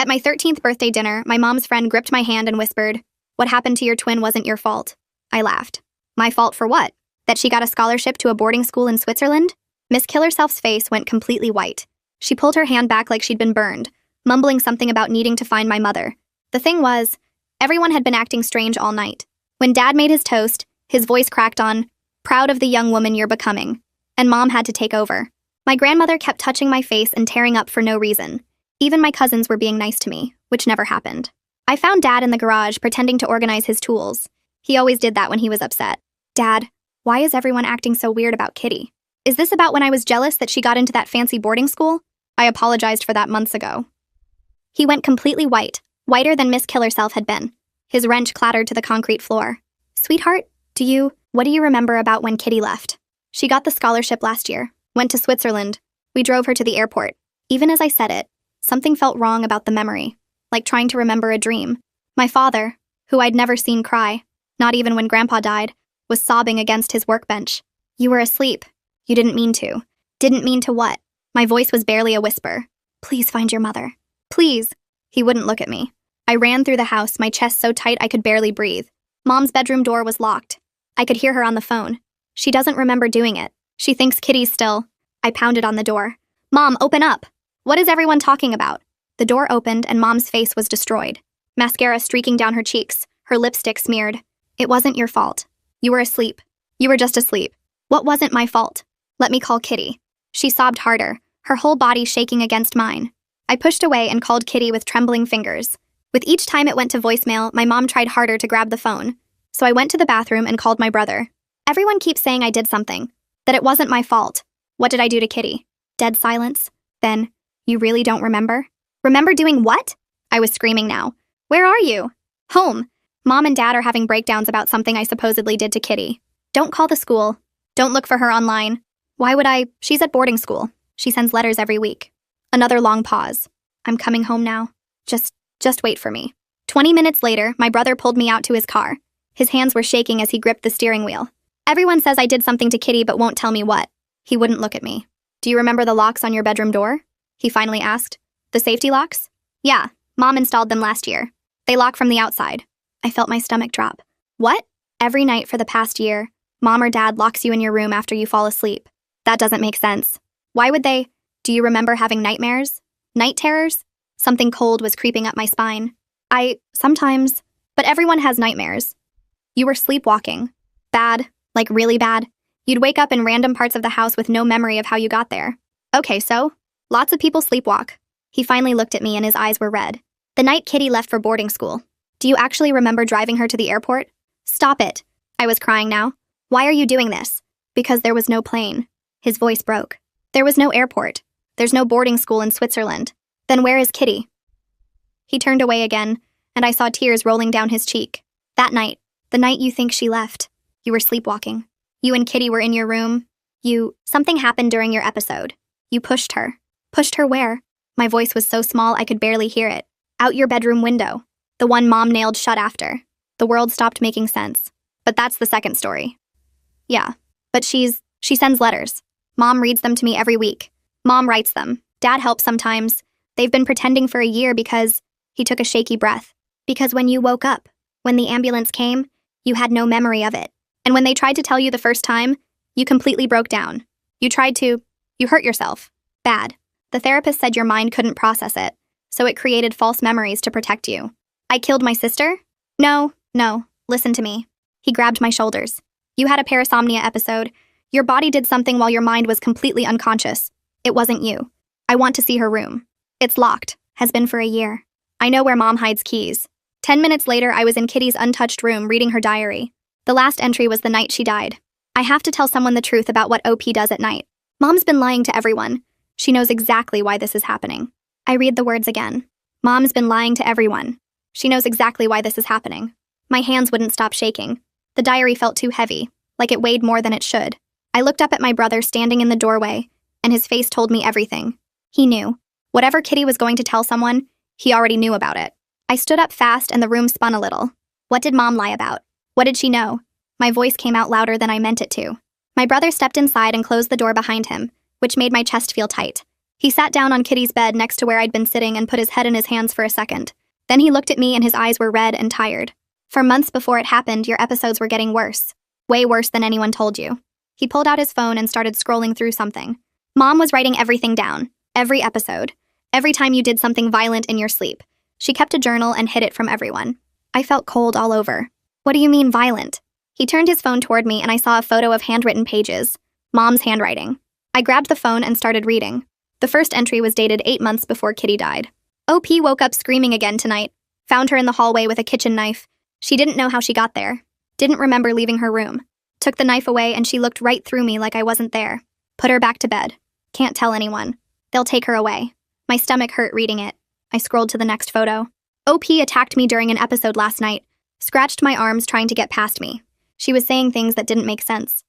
At my 13th birthday dinner, my mom's friend gripped my hand and whispered, "What happened to your twin wasn't your fault." I laughed. My fault for what? That she got a scholarship to a boarding school in Switzerland? Miss Killerself's face went completely white. She pulled her hand back like she'd been burned, mumbling something about needing to find my mother. The thing was, everyone had been acting strange all night. When Dad made his toast, his voice cracked on, "Proud of the young woman you're becoming," and Mom had to take over. My grandmother kept touching my face and tearing up for no reason. Even my cousins were being nice to me, which never happened. I found Dad in the garage pretending to organize his tools. He always did that when he was upset. "Dad, why is everyone acting so weird about Kitty? Is this about when I was jealous that she got into that fancy boarding school? I apologized for that months ago." He went completely white, whiter than Miss Killerself had been. His wrench clattered to the concrete floor. "Sweetheart, what do you remember about when Kitty left? She got the scholarship last year, went to Switzerland. We drove her to the airport." Even as I said it, something felt wrong about the memory, like trying to remember a dream. My father, who I'd never seen cry, not even when Grandpa died, was sobbing against his workbench. "You were asleep. You didn't mean to." "Didn't mean to what?" My voice was barely a whisper. "Please find your mother. Please." He wouldn't look at me. I ran through the house, my chest so tight I could barely breathe. Mom's bedroom door was locked. I could hear her on the phone. She doesn't remember doing it. She thinks Kitty's still. I pounded on the door. "Mom, open up! What is everyone talking about?" The door opened and Mom's face was destroyed. Mascara streaking down her cheeks, her lipstick smeared. "It wasn't your fault. You were asleep. You were just asleep." "What wasn't my fault? Let me call Kitty." She sobbed harder, her whole body shaking against mine. I pushed away and called Kitty with trembling fingers. With each time it went to voicemail, my mom tried harder to grab the phone. So I went to the bathroom and called my brother. "Everyone keeps saying I did something, that it wasn't my fault. What did I do to Kitty?" Dead silence. Then, "You really don't remember?" "Remember doing what?" I was screaming now. "Where are you?" "Home. Mom and Dad are having breakdowns about something I supposedly did to Kitty. Don't call the school. Don't look for her online." "Why would I? She's at boarding school. She sends letters every week." Another long pause. "I'm coming home now. Just wait for me." 20 minutes later, my brother pulled me out to his car. His hands were shaking as he gripped the steering wheel. "Everyone says I did something to Kitty but won't tell me what." He wouldn't look at me. "Do you remember the locks on your bedroom door?" He finally asked. "The safety locks?" "Yeah, Mom installed them last year. They lock from the outside." I felt my stomach drop. "What?" "Every night for the past year, Mom or Dad locks you in your room after you fall asleep." "That doesn't make sense." "Why would they?" "Do you remember having nightmares? Night terrors?" Something cold was creeping up my spine. Sometimes, but everyone has nightmares." "You were sleepwalking. Bad, like really bad. You'd wake up in random parts of the house with no memory of how you got there." "Okay, so? Lots of people sleepwalk." He finally looked at me and his eyes were red. "The night Kitty left for boarding school. Do you actually remember driving her to the airport?" "Stop it." I was crying now. "Why are you doing this?" "Because there was no plane." His voice broke. "There was no airport. There's no boarding school in Switzerland. Then where is Kitty?" He turned away again, and I saw tears rolling down his cheek. "That night, the night you think she left, you were sleepwalking. You and Kitty were in your room. Something happened during your episode. You pushed her." "Pushed her where?" My voice was so small I could barely hear it. "Out your bedroom window. The one Mom nailed shut after." The world stopped making sense. "But that's the second story." "Yeah, but she sends letters. Mom reads them to me every week. Mom writes them. Dad helps sometimes. They've been pretending for a year because..." He took a shaky breath. "Because when you woke up, when the ambulance came, you had no memory of it. And when they tried to tell you the first time, you completely broke down. You hurt yourself. Bad. The therapist said your mind couldn't process it, so it created false memories to protect you." "I killed my sister?" No, listen to me." He grabbed my shoulders. "You had a parasomnia episode. Your body did something while your mind was completely unconscious. It wasn't you. I want to see her room. It's locked. Has been for a year. I know where Mom hides keys." 10 minutes later, I was in Kitty's untouched room reading her diary. The last entry was the night she died. "I have to tell someone the truth about what OP does at night. Mom's been lying to everyone. She knows exactly why this is happening." I read the words again. "Mom's been lying to everyone. She knows exactly why this is happening." My hands wouldn't stop shaking. The diary felt too heavy, like it weighed more than it should. I looked up at my brother standing in the doorway, and his face told me everything. He knew. Whatever Kitty was going to tell someone, he already knew about it. I stood up fast and the room spun a little. What did Mom lie about? What did she know? My voice came out louder than I meant it to. My brother stepped inside and closed the door behind him, which made my chest feel tight. He sat down on Kitty's bed next to where I'd been sitting and put his head in his hands for a second. Then he looked at me and his eyes were red and tired. For months before it happened, your episodes were getting worse. Way worse than anyone told you. He pulled out his phone and started scrolling through something. Mom was writing everything down. Every episode. Every time you did something violent in your sleep. She kept a journal and hid it from everyone. I felt cold all over. What do you mean violent? He turned his phone toward me and I saw a photo of handwritten pages. Mom's handwriting. I grabbed the phone and started reading. The first entry was dated 8 months before Kitty died. OP woke up screaming again tonight. Found her in the hallway with a kitchen knife. She didn't know how she got there. Didn't remember leaving her room. Took the knife away and she looked right through me like I wasn't there. Put her back to bed. Can't tell anyone. They'll take her away. My stomach hurt reading it. I scrolled to the next photo. OP attacked me during an episode last night. Scratched my arms trying to get past me. She was saying things that didn't make sense.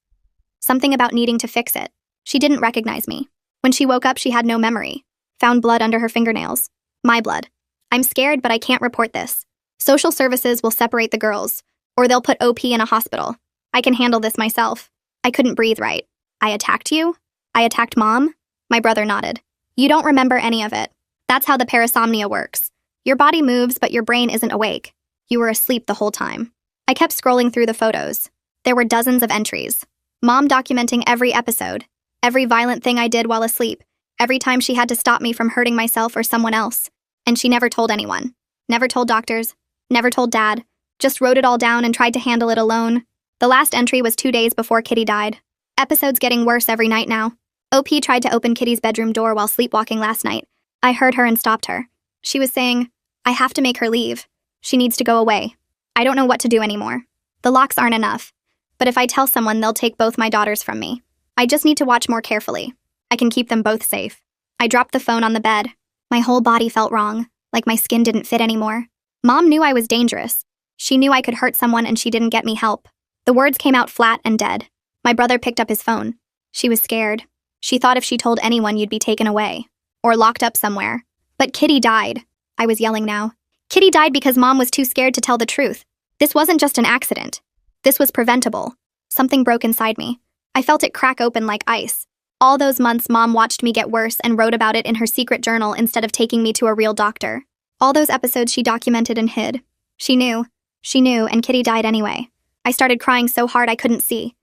Something about needing to fix it. She didn't recognize me. When she woke up, she had no memory. Found blood under her fingernails. My blood. I'm scared, but I can't report this. Social services will separate the girls, or they'll put OP in a hospital. I can handle this myself. I couldn't breathe right. I attacked you? I attacked Mom? My brother nodded. You don't remember any of it. That's how the parasomnia works. Your body moves, but your brain isn't awake. You were asleep the whole time. I kept scrolling through the photos. There were dozens of entries. Mom documenting every episode. Every violent thing I did while asleep. Every time she had to stop me from hurting myself or someone else. And she never told anyone. Never told doctors. Never told Dad. Just wrote it all down and tried to handle it alone. The last entry was 2 days before Kitty died. Episodes getting worse every night now. OP tried to open Kitty's bedroom door while sleepwalking last night. I heard her and stopped her. She was saying, I have to make her leave. She needs to go away. I don't know what to do anymore. The locks aren't enough. But if I tell someone, they'll take both my daughters from me. I just need to watch more carefully. I can keep them both safe. I dropped the phone on the bed. My whole body felt wrong, like my skin didn't fit anymore. Mom knew I was dangerous. She knew I could hurt someone and she didn't get me help. The words came out flat and dead. My brother picked up his phone. She was scared. She thought if she told anyone, you'd be taken away. Or locked up somewhere. But Kitty died. I was yelling now. Kitty died because Mom was too scared to tell the truth. This wasn't just an accident. This was preventable. Something broke inside me. I felt it crack open like ice. All those months, Mom watched me get worse and wrote about it in her secret journal instead of taking me to a real doctor. All those episodes she documented and hid. She knew, and Kitty died anyway. I started crying so hard I couldn't see.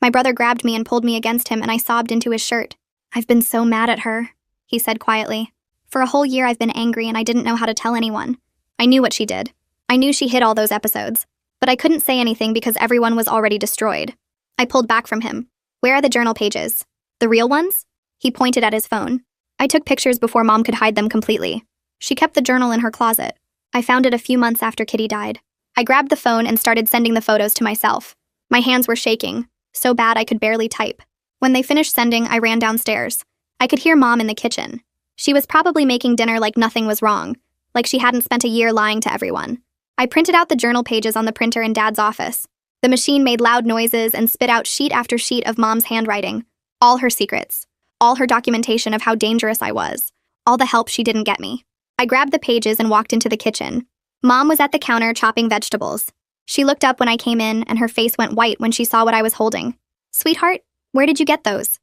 My brother grabbed me and pulled me against him and I sobbed into his shirt. I've been so mad at her, he said quietly. For a whole year I've been angry and I didn't know how to tell anyone. I knew what she did. I knew she hid all those episodes. But I couldn't say anything because everyone was already destroyed. I pulled back from him. Where are the journal pages? The real ones? He pointed at his phone. I took pictures before Mom could hide them completely. She kept the journal in her closet. I found it a few months after Kitty died. I grabbed the phone and started sending the photos to myself. My hands were shaking, so bad I could barely type. When they finished sending, I ran downstairs. I could hear Mom in the kitchen. She was probably making dinner like nothing was wrong, like she hadn't spent a year lying to everyone. I printed out the journal pages on the printer in Dad's office. The machine made loud noises and spit out sheet after sheet of Mom's handwriting. All her secrets. All her documentation of how dangerous I was. All the help she didn't get me. I grabbed the pages and walked into the kitchen. Mom was at the counter chopping vegetables. She looked up when I came in and her face went white when she saw what I was holding. Sweetheart, where did you get those?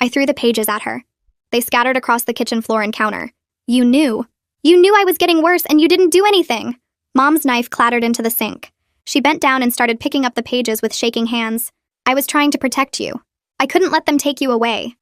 I threw the pages at her. They scattered across the kitchen floor and counter. You knew. You knew I was getting worse and you didn't do anything. Mom's knife clattered into the sink. She bent down and started picking up the pages with shaking hands. I was trying to protect you. I couldn't let them take you away.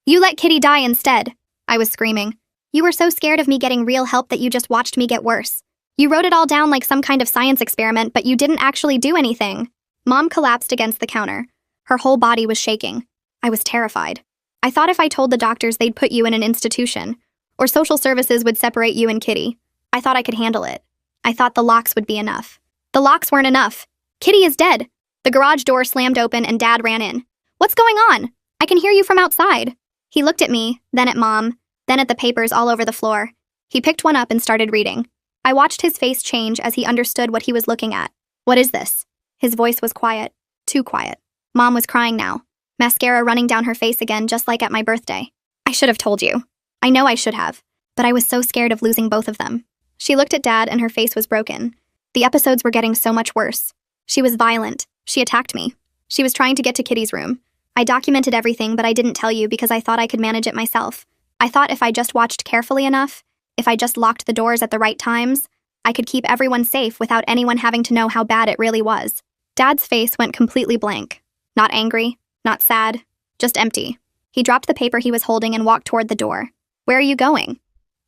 You let Kitty die instead, I was screaming. You were so scared of me getting real help that you just watched me get worse. You wrote it all down like some kind of science experiment, but you didn't actually do anything. Mom collapsed against the counter. Her whole body was shaking. I was terrified. I thought if I told the doctors they'd put you in an institution, or social services would separate you and Kitty. I thought I could handle it. I thought the locks would be enough. The locks weren't enough. Kitty is dead. The garage door slammed open and Dad ran in. What's going on? I can hear you from outside. He looked at me, then at Mom, then at the papers all over the floor. He picked one up and started reading. I watched his face change as he understood what he was looking at. What is this? His voice was quiet. Too quiet. Mom was crying now. Mascara running down her face again just like at my birthday. I should have told you. I know I should have. But I was so scared of losing both of them. She looked at Dad and her face was broken. The episodes were getting so much worse. She was violent. She attacked me. She was trying to get to Kitty's room. I documented everything, but I didn't tell you because I thought I could manage it myself. I thought if I just watched carefully enough, if I just locked the doors at the right times, I could keep everyone safe without anyone having to know how bad it really was. Dad's face went completely blank. Not angry, not sad, just empty. He dropped the paper he was holding and walked toward the door. Where are you going?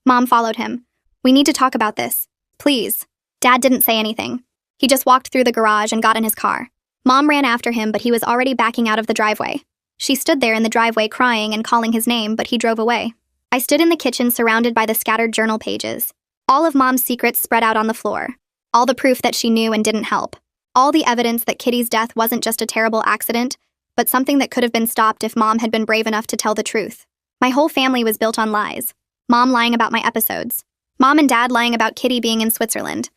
Mom followed him. We need to talk about this. Please. Dad didn't say anything. He just walked through the garage and got in his car. Mom ran after him, but he was already backing out of the driveway. She stood there in the driveway crying and calling his name, but he drove away. I stood in the kitchen surrounded by the scattered journal pages. All of Mom's secrets spread out on the floor. All the proof that she knew and didn't help. All the evidence that Kitty's death wasn't just a terrible accident, but something that could have been stopped if Mom had been brave enough to tell the truth. My whole family was built on lies. Mom lying about my episodes. Mom and Dad lying about Kitty being in Switzerland.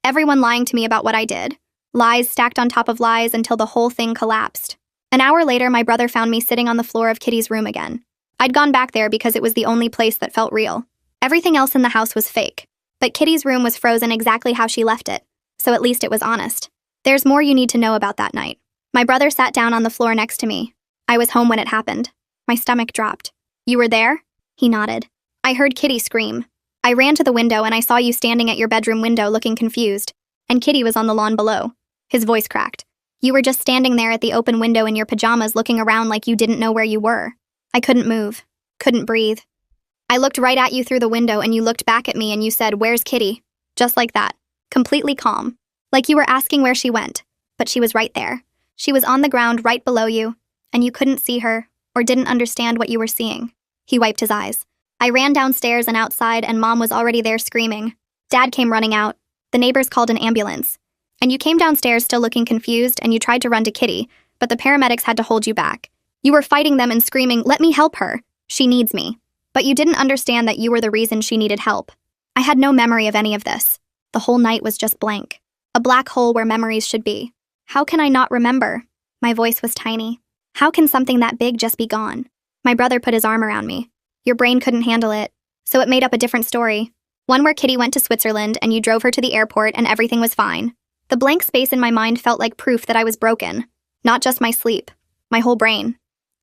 Everyone lying to me about what I did. Lies stacked on top of lies until the whole thing collapsed. An hour later, my brother found me sitting on the floor of Kitty's room again. I'd gone back there because it was the only place that felt real. Everything else in the house was fake. But Kitty's room was frozen exactly how she left it, so at least it was honest. There's more you need to know about that night. My brother sat down on the floor next to me. I was home when it happened. My stomach dropped. You were there? He nodded. I heard Kitty scream. I ran to the window and I saw you standing at your bedroom window looking confused, and Kitty was on the lawn below. His voice cracked. You were just standing there at the open window in your pajamas looking around like you didn't know where you were. I couldn't move. Couldn't breathe. I looked right at you through the window and you looked back at me and you said, "Where's Kitty?" Just like that. Completely calm. Like you were asking where she went. But she was right there. She was on the ground right below you, and you couldn't see her or didn't understand what you were seeing. He wiped his eyes. I ran downstairs and outside and Mom was already there screaming. Dad came running out. The neighbors called an ambulance. And you came downstairs still looking confused and you tried to run to Kitty, but the paramedics had to hold you back. You were fighting them and screaming, "Let me help her. She needs me." But you didn't understand that you were the reason she needed help. I had no memory of any of this. The whole night was just blank. A black hole where memories should be. How can I not remember? My voice was tiny. How can something that big just be gone? My brother put his arm around me. Your brain couldn't handle it, so it made up a different story. One where Kitty went to Switzerland and you drove her to the airport and everything was fine. The blank space in my mind felt like proof that I was broken. Not just my sleep. My whole brain.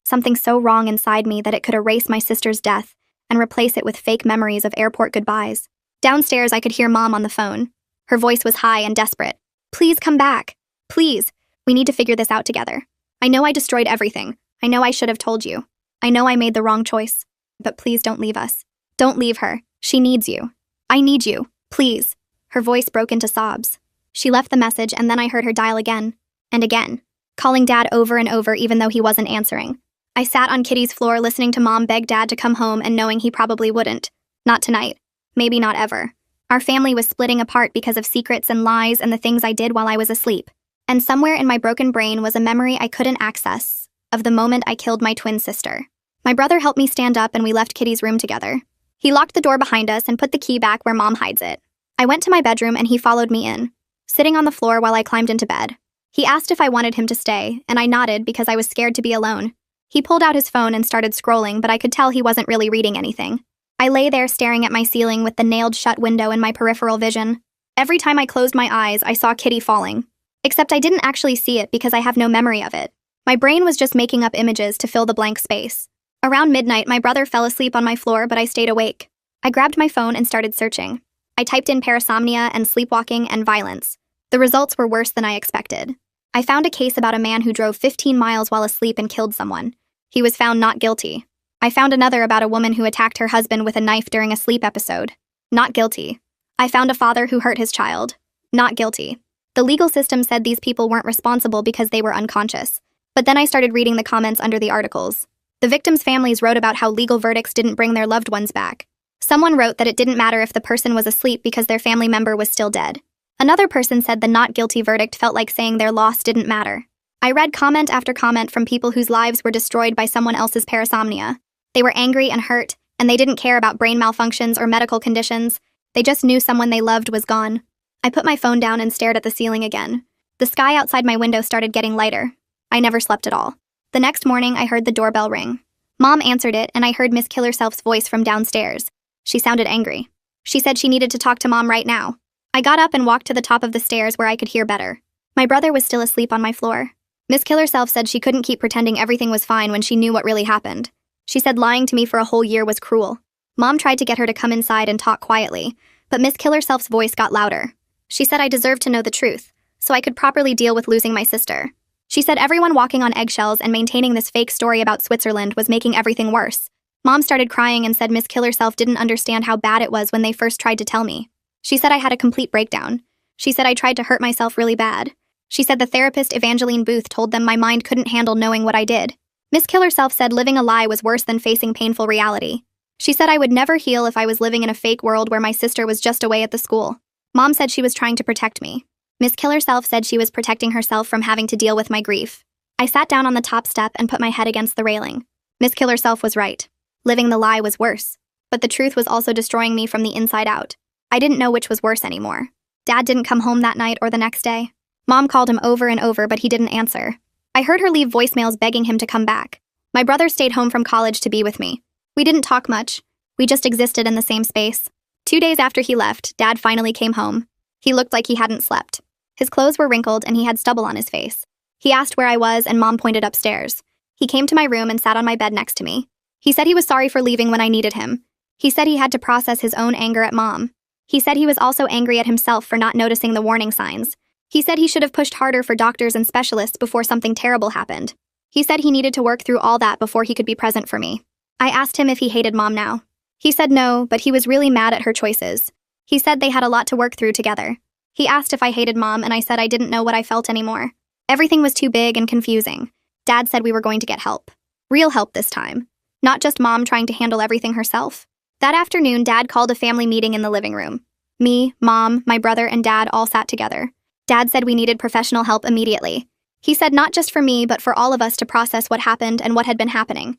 Something so wrong inside me that it could erase my sister's death and replace it with fake memories of airport goodbyes. Downstairs, I could hear Mom on the phone. Her voice was high and desperate. "Please come back. Please. We need to figure this out together. I know I destroyed everything. I know I should have told you. I know I made the wrong choice. But please don't leave us. Don't leave her. She needs you. I need you. Please." Her voice broke into sobs. She left the message and then I heard her dial again. And again. Calling Dad over and over even though he wasn't answering. I sat on Kitty's floor listening to Mom beg Dad to come home and knowing he probably wouldn't. Not tonight. Maybe not ever. Our family was splitting apart because of secrets and lies and the things I did while I was asleep. And somewhere in my broken brain was a memory I couldn't access of the moment I killed my twin sister. My brother helped me stand up and we left Kitty's room together. He locked the door behind us and put the key back where Mom hides it. I went to my bedroom and he followed me in, sitting on the floor while I climbed into bed. He asked if I wanted him to stay, and I nodded because I was scared to be alone. He pulled out his phone and started scrolling, but I could tell he wasn't really reading anything. I lay there staring at my ceiling with the nailed-shut window in my peripheral vision. Every time I closed my eyes, I saw Kitty falling. Except I didn't actually see it because I have no memory of it. My brain was just making up images to fill the blank space. Around midnight, my brother fell asleep on my floor, but I stayed awake. I grabbed my phone and started searching. I typed in parasomnia and sleepwalking and violence. The results were worse than I expected. I found a case about a man who drove 15 miles while asleep and killed someone. He was found not guilty. I found another about a woman who attacked her husband with a knife during a sleep episode. Not guilty. I found a father who hurt his child. Not guilty. The legal system said these people weren't responsible because they were unconscious. But then I started reading the comments under the articles. The victims' families wrote about how legal verdicts didn't bring their loved ones back. Someone wrote that it didn't matter if the person was asleep because their family member was still dead. Another person said the not guilty verdict felt like saying their loss didn't matter. I read comment after comment from people whose lives were destroyed by someone else's parasomnia. They were angry and hurt, and they didn't care about brain malfunctions or medical conditions. They just knew someone they loved was gone. I put my phone down and stared at the ceiling again. The sky outside my window started getting lighter. I never slept at all. The next morning, I heard the doorbell ring. Mom answered it, and I heard Miss Killerself's voice from downstairs. She sounded angry. She said she needed to talk to Mom right now. I got up and walked to the top of the stairs where I could hear better. My brother was still asleep on my floor. Miss Killerself said she couldn't keep pretending everything was fine when she knew what really happened. She said lying to me for a whole year was cruel. Mom tried to get her to come inside and talk quietly, but Miss Killerself's voice got louder. She said I deserved to know the truth, so I could properly deal with losing my sister. She said everyone walking on eggshells and maintaining this fake story about Switzerland was making everything worse. Mom started crying and said Miss Killerself didn't understand how bad it was when they first tried to tell me. She said I had a complete breakdown. She said I tried to hurt myself really bad. She said the therapist Evangeline Booth told them my mind couldn't handle knowing what I did. Miss Killerself said living a lie was worse than facing painful reality. She said I would never heal if I was living in a fake world where my sister was just away at the school. Mom said she was trying to protect me. Miss Killerself said she was protecting herself from having to deal with my grief. I sat down on the top step and put my head against the railing. Miss Killerself was right. Living the lie was worse. But the truth was also destroying me from the inside out. I didn't know which was worse anymore. Dad didn't come home that night or the next day. Mom called him over and over, but he didn't answer. I heard her leave voicemails begging him to come back. My brother stayed home from college to be with me. We didn't talk much. We just existed in the same space. 2 days after he left, Dad finally came home. He looked like he hadn't slept. His clothes were wrinkled and he had stubble on his face. He asked where I was and Mom pointed upstairs. He came to my room and sat on my bed next to me. He said he was sorry for leaving when I needed him. He said he had to process his own anger at Mom. He said he was also angry at himself for not noticing the warning signs. He said he should have pushed harder for doctors and specialists before something terrible happened. He said he needed to work through all that before he could be present for me. I asked him if he hated Mom now. He said no, but he was really mad at her choices. He said they had a lot to work through together. He asked if I hated Mom, and I said I didn't know what I felt anymore. Everything was too big and confusing. Dad said we were going to get help. Real help this time. Not just Mom trying to handle everything herself. That afternoon, Dad called a family meeting in the living room. Me, Mom, my brother, and Dad all sat together. Dad said we needed professional help immediately. He said not just for me, but for all of us to process what happened and what had been happening.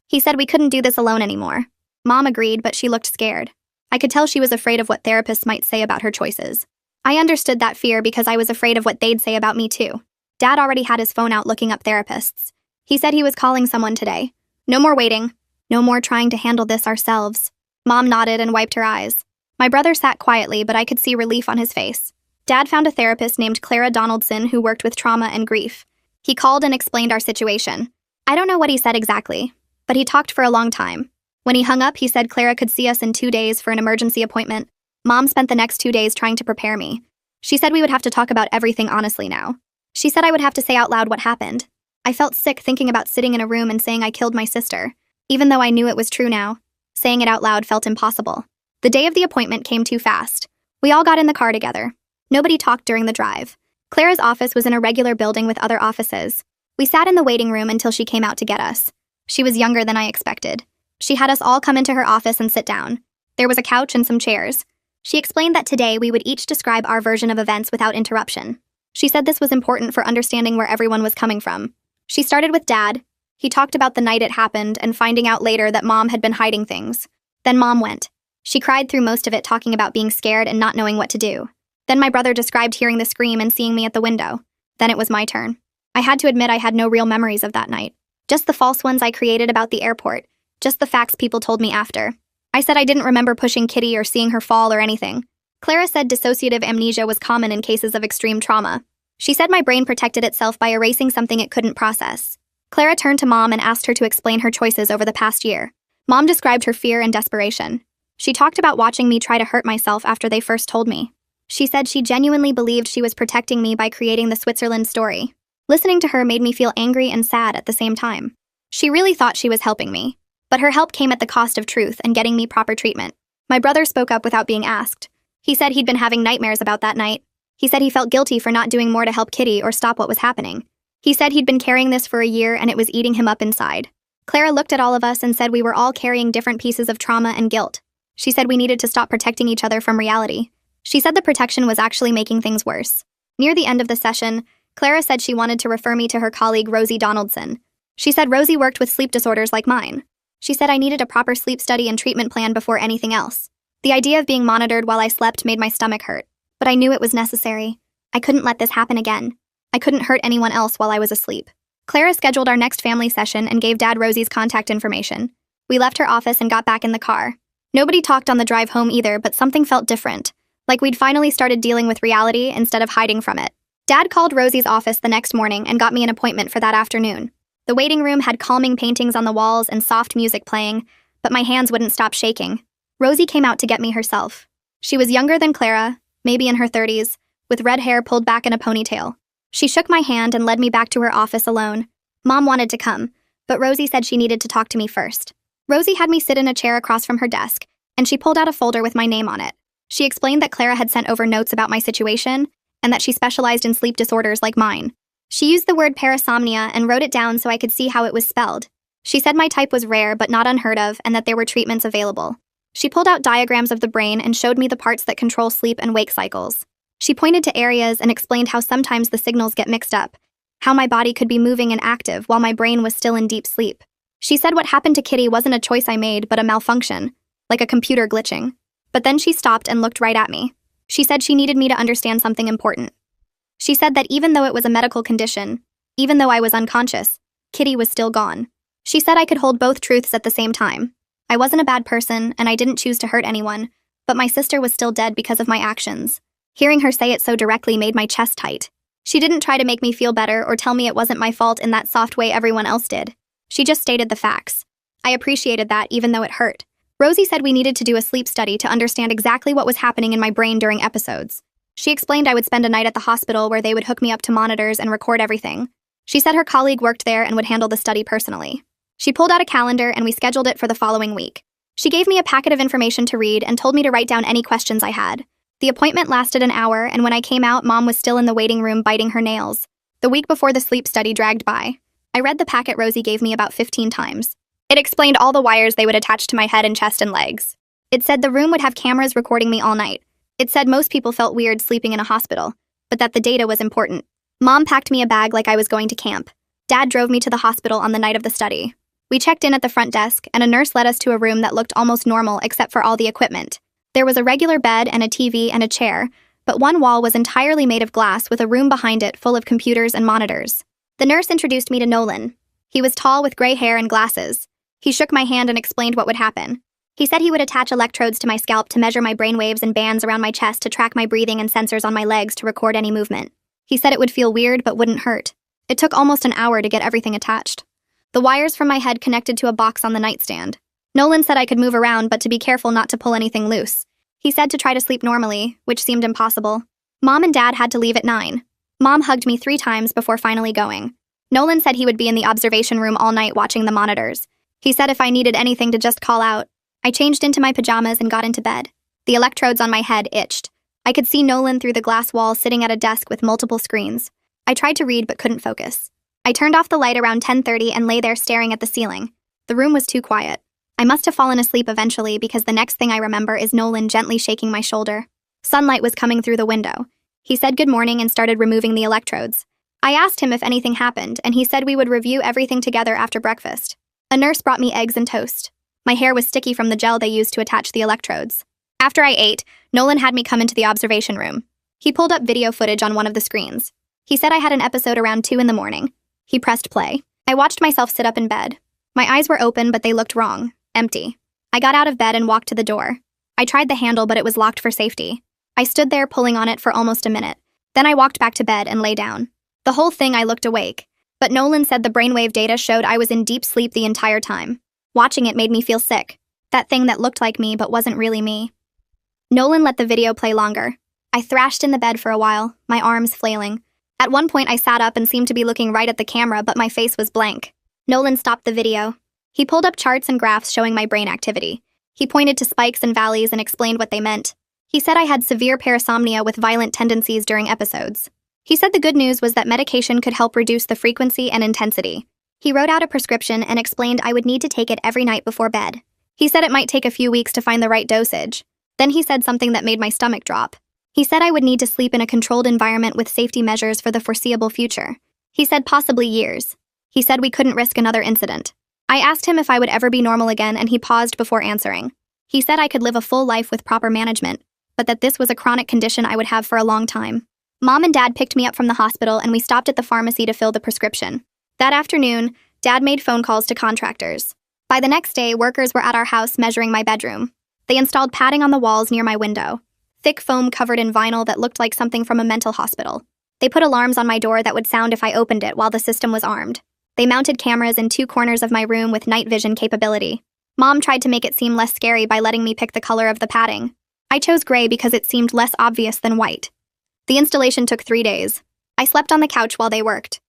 He said we couldn't do this alone anymore. Mom agreed, but she looked scared. I could tell she was afraid of what therapists might say about her choices. I understood that fear because I was afraid of what they'd say about me too. Dad already had his phone out looking up therapists. He said he was calling someone today. No more waiting. No more trying to handle this ourselves. Mom nodded and wiped her eyes. My brother sat quietly, but I could see relief on his face. Dad found a therapist named Clara Donaldson who worked with trauma and grief. He called and explained our situation. I don't know what he said exactly, but he talked for a long time. When he hung up, he said Clara could see us in 2 days for an emergency appointment. Mom spent the next 2 days trying to prepare me. She said we would have to talk about everything honestly now. She said I would have to say out loud what happened. I felt sick thinking about sitting in a room and saying I killed my sister. Even though I knew it was true now, saying it out loud felt impossible. The day of the appointment came too fast. We all got in the car together. Nobody talked during the drive. Clara's office was in a regular building with other offices. We sat in the waiting room until she came out to get us. She was younger than I expected. She had us all come into her office and sit down. There was a couch and some chairs. She explained that today we would each describe our version of events without interruption. She said this was important for understanding where everyone was coming from. She started with Dad. He talked about the night it happened and finding out later that Mom had been hiding things. Then Mom went. She cried through most of it, talking about being scared and not knowing what to do. Then my brother described hearing the scream and seeing me at the window. Then it was my turn. I had to admit I had no real memories of that night. Just the false ones I created about the airport. Just the facts people told me after. I said I didn't remember pushing Kitty or seeing her fall or anything. Clara said dissociative amnesia was common in cases of extreme trauma. She said my brain protected itself by erasing something it couldn't process. Clara turned to Mom and asked her to explain her choices over the past year. Mom described her fear and desperation. She talked about watching me try to hurt myself after they first told me. She said she genuinely believed she was protecting me by creating the Switzerland story. Listening to her made me feel angry and sad at the same time. She really thought she was helping me. But her help came at the cost of truth and getting me proper treatment. My brother spoke up without being asked. He said he'd been having nightmares about that night. He said he felt guilty for not doing more to help Kitty or stop what was happening. He said he'd been carrying this for a year and it was eating him up inside. Clara looked at all of us and said we were all carrying different pieces of trauma and guilt. She said we needed to stop protecting each other from reality. She said the protection was actually making things worse. Near the end of the session, Clara said she wanted to refer me to her colleague Rosie Donaldson. She said Rosie worked with sleep disorders like mine. She said I needed a proper sleep study and treatment plan before anything else. The idea of being monitored while I slept made my stomach hurt, but I knew it was necessary. I couldn't let this happen again. I couldn't hurt anyone else while I was asleep. Clara scheduled our next family session and gave Dad Rosie's contact information. We left her office and got back in the car. Nobody talked on the drive home either, but something felt different, like we'd finally started dealing with reality instead of hiding from it. Dad called Rosie's office the next morning and got me an appointment for that afternoon. The waiting room had calming paintings on the walls and soft music playing, but my hands wouldn't stop shaking. Rosie came out to get me herself. She was younger than Clara, maybe in her 30s, with red hair pulled back in a ponytail. She shook my hand and led me back to her office alone. Mom wanted to come, but Rosie said she needed to talk to me first. Rosie had me sit in a chair across from her desk, and she pulled out a folder with my name on it. She explained that Clara had sent over notes about my situation, and that she specialized in sleep disorders like mine. She used the word parasomnia and wrote it down so I could see how it was spelled. She said my type was rare but not unheard of, and that there were treatments available. She pulled out diagrams of the brain and showed me the parts that control sleep and wake cycles. She pointed to areas and explained how sometimes the signals get mixed up, how my body could be moving and active while my brain was still in deep sleep. She said what happened to Kitty wasn't a choice I made but a malfunction, like a computer glitching. But then she stopped and looked right at me. She said she needed me to understand something important. She said that even though it was a medical condition, even though I was unconscious, Kitty was still gone. She said I could hold both truths at the same time. I wasn't a bad person, and I didn't choose to hurt anyone, but my sister was still dead because of my actions. Hearing her say it so directly made my chest tight. She didn't try to make me feel better or tell me it wasn't my fault in that soft way everyone else did. She just stated the facts. I appreciated that, even though it hurt. Rosie said we needed to do a sleep study to understand exactly what was happening in my brain during episodes. She explained I would spend a night at the hospital where they would hook me up to monitors and record everything. She said her colleague worked there and would handle the study personally. She pulled out a calendar and we scheduled it for the following week. She gave me a packet of information to read and told me to write down any questions I had. The appointment lasted an hour, and when I came out, Mom was still in the waiting room biting her nails. The week before the sleep study dragged by. I read the packet Rosie gave me about 15 times. It explained all the wires they would attach to my head and chest and legs. It said the room would have cameras recording me all night. It said most people felt weird sleeping in a hospital, but that the data was important. Mom packed me a bag like I was going to camp. Dad drove me to the hospital on the night of the study. We checked in at the front desk, and a nurse led us to a room that looked almost normal except for all the equipment. There was a regular bed and a TV and a chair, but one wall was entirely made of glass with a room behind it full of computers and monitors. The nurse introduced me to Nolan. He was tall with gray hair and glasses. He shook my hand and explained what would happen. He said he would attach electrodes to my scalp to measure my brainwaves and bands around my chest to track my breathing and sensors on my legs to record any movement. He said it would feel weird but wouldn't hurt. It took almost an hour to get everything attached. The wires from my head connected to a box on the nightstand. Nolan said I could move around but to be careful not to pull anything loose. He said to try to sleep normally, which seemed impossible. Mom and Dad had to leave at 9. Mom hugged me 3 times before finally going. Nolan said he would be in the observation room all night watching the monitors. He said if I needed anything to just call out. I changed into my pajamas and got into bed. The electrodes on my head itched. I could see Nolan through the glass wall sitting at a desk with multiple screens. I tried to read but couldn't focus. I turned off the light around 10:30 and lay there staring at the ceiling. The room was too quiet. I must have fallen asleep eventually because the next thing I remember is Nolan gently shaking my shoulder. Sunlight was coming through the window. He said good morning and started removing the electrodes. I asked him if anything happened, and he said we would review everything together after breakfast. A nurse brought me eggs and toast. My hair was sticky from the gel they used to attach the electrodes. After I ate, Nolan had me come into the observation room. He pulled up video footage on one of the screens. He said I had an episode around 2 in the morning. He pressed play. I watched myself sit up in bed. My eyes were open, but they looked wrong, empty. I got out of bed and walked to the door. I tried the handle, but it was locked for safety. I stood there pulling on it for almost a minute. Then I walked back to bed and lay down. The whole thing I looked awake, but Nolan said the brainwave data showed I was in deep sleep the entire time. Watching it made me feel sick. That thing that looked like me but wasn't really me. Nolan let the video play longer. I thrashed in the bed for a while, my arms flailing. At one point I sat up and seemed to be looking right at the camera, but my face was blank. Nolan stopped the video. He pulled up charts and graphs showing my brain activity. He pointed to spikes and valleys and explained what they meant. He said I had severe parasomnia with violent tendencies during episodes. He said the good news was that medication could help reduce the frequency and intensity. He wrote out a prescription and explained I would need to take it every night before bed. He said it might take a few weeks to find the right dosage. Then he said something that made my stomach drop. He said I would need to sleep in a controlled environment with safety measures for the foreseeable future. He said possibly years. He said we couldn't risk another incident. I asked him if I would ever be normal again, and he paused before answering. He said I could live a full life with proper management, but that this was a chronic condition I would have for a long time. Mom and Dad picked me up from the hospital, and we stopped at the pharmacy to fill the prescription. That afternoon, Dad made phone calls to contractors. By the next day, workers were at our house measuring my bedroom. They installed padding on the walls near my window, thick foam covered in vinyl that looked like something from a mental hospital. They put alarms on my door that would sound if I opened it while the system was armed. They mounted cameras in 2 corners of my room with night vision capability. Mom tried to make it seem less scary by letting me pick the color of the padding. I chose gray because it seemed less obvious than white. The installation took 3 days. I slept on the couch while they worked.